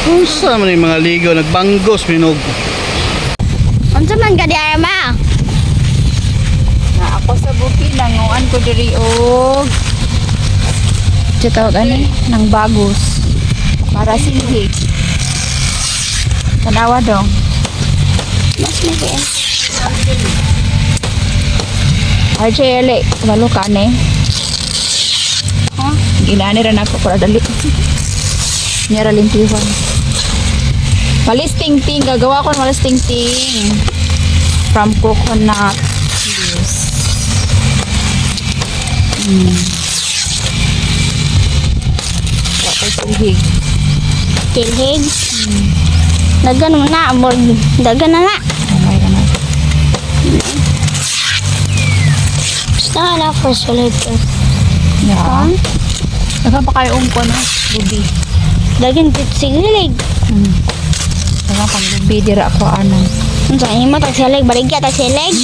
Unsa man yung mga ligaw nagbanggos minog. Unsa man ka di arma? Na ako sa bukid nanguan ko diri og sa tawag ani nang bagos para silhig. Tanawa dong. Mas magi. Ay chele, malo ka ne. Ha? Ginani rin ako para dali. Nyara lintiwan. Malis ting-ting, gagawa ko ng malis ting-ting. From coconut juice. Tapos silhig. Tilhig. Dagan mo na, amor. Dagan na na. Okay ka na. Basta na for solid first. Yeah. Saka pa kayo ko na? Lubi. Dagan sigilig. Saka pang lubi, dira ako anang. Unsa mo tag silig, baligya tag silig?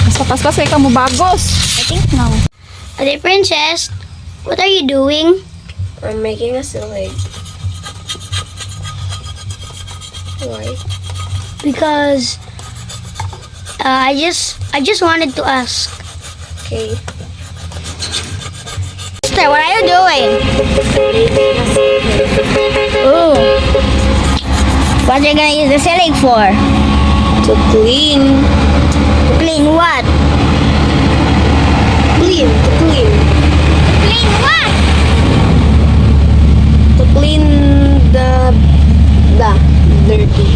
Mas papas-pas kay ka mo bagos. I think no. Ate Princess, what are you doing? I'm making a silhig. Why? Because I just wanted to ask. Okay. Sister, what are you doing? Ooh. What are you gonna use the ceiling for? To clean. Clean what? Clean. To clean. Clean what? To clean the dirty.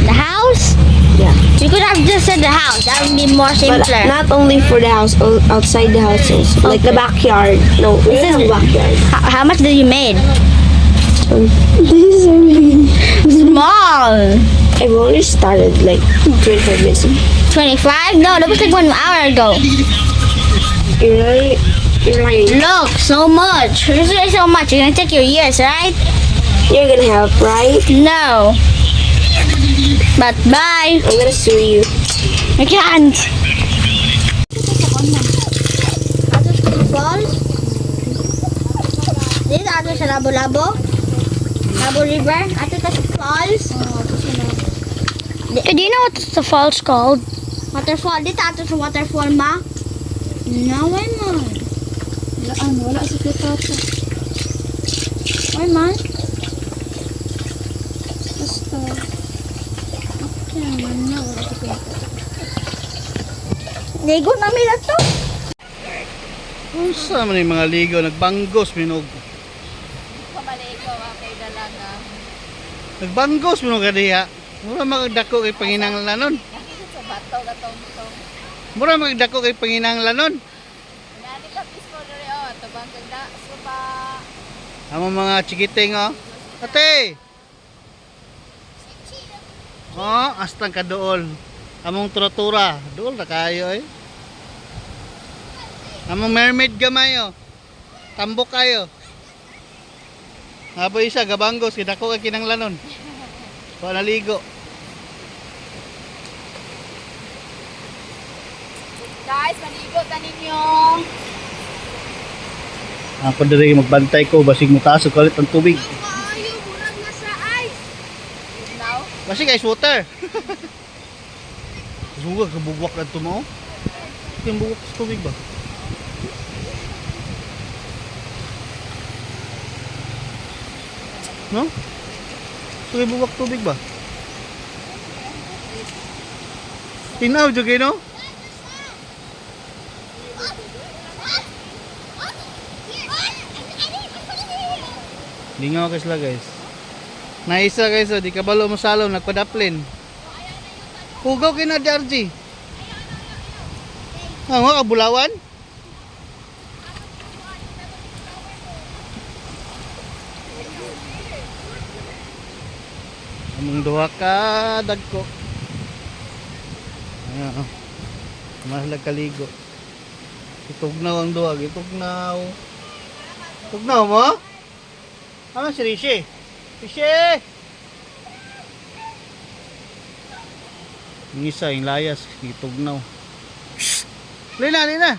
The house? Yeah. You could have just said the house. That would be more But simpler. not only for the house, outside the house also. Like the backyard. No, we This don't is- have backyard. How much did you made? This is only... Small. I've only started like 25 minutes ago. 25? No, that was like 1 hour ago. You're lying. Look, so much. This is so much. You're gonna take your years, right? You're gonna help, right? No. But bye. I'm gonna sue you. I can't. Falls? This is ato sa Labo-Labo? Labo River? Ato sa falls? Do you know what the falls called? Waterfall. Dito ato sa waterfall ma? No, why man? Wala sa kitata. Why man? Basta. Okay, man na. Wala sa kitata. Ligo namin na to. Unsa man yung mga ligaw nagbanggos minog. Pamaligo kay dalaga. Nagbanggos minog kadiya. Mura magdako kay panginahanglanon. Sa bato gatong-tong. Mura magdako kay panginahanglanon. Nani ka pisko diri oh, tabang kagda suba. Amo mga chikiting oh. Ate. Oh, astang kadool. Among tura-tura, dool na kayo eh. Among mermaid gamay oh. Tambok kayo. Apo isa gabanggos kidako kay kinanglanon. Wala ligo. Guys, maligo ta ninyo. Ako diri magbantay ko basig mutaas og kalit ang tubig. Now, Basig ice water. Suga kabugwak na ito mo. Yung bugwak sa tubig ba? No? Suga bugwak tubig ba? Tinaw dyan kayo no? Lingaw ka sila guys. Naisa guys, oh, di kabalo mo salaw, nagpadaplin. Hugaw kayo na DRG. Ah, mga kabulawan? Among duha ka dagko. Ayan, oh. Mahalag kaligo. Itugnaw ang duha, itugnaw. Tugnaw mo? Ano si Rishi? Rishi! Yung isa, yung layas, itugnaw. Lina, Lina!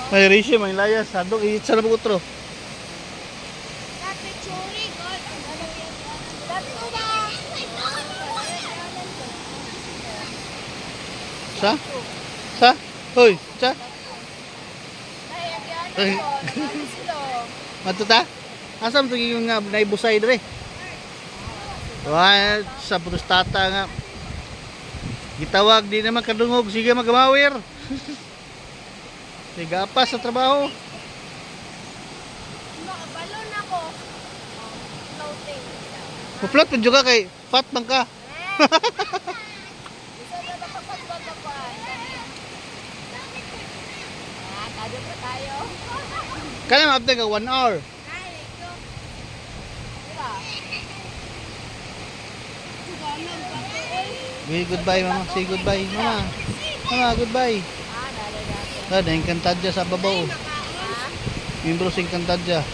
May Rishi, may layas. Sadok, iitsa na po utro. Sa? Sa? Hoy, sa? Hoy. Matuta? Asam to yung nga naibusay dire? Wah, sa prustata nga. Gitawag, di naman kadungog. Sige, magamawir. Sige, pa sa trabaho. Makabalon ako. Floating. Muflot pa juga kay fat bang ka. Kado pa tayo. Kaya maabda ka 1 hour. Say goodbye, mama. Say goodbye, mama. Mama, goodbye. Ah, dahil kantadya sa babaw. Mimbro sing kantadya.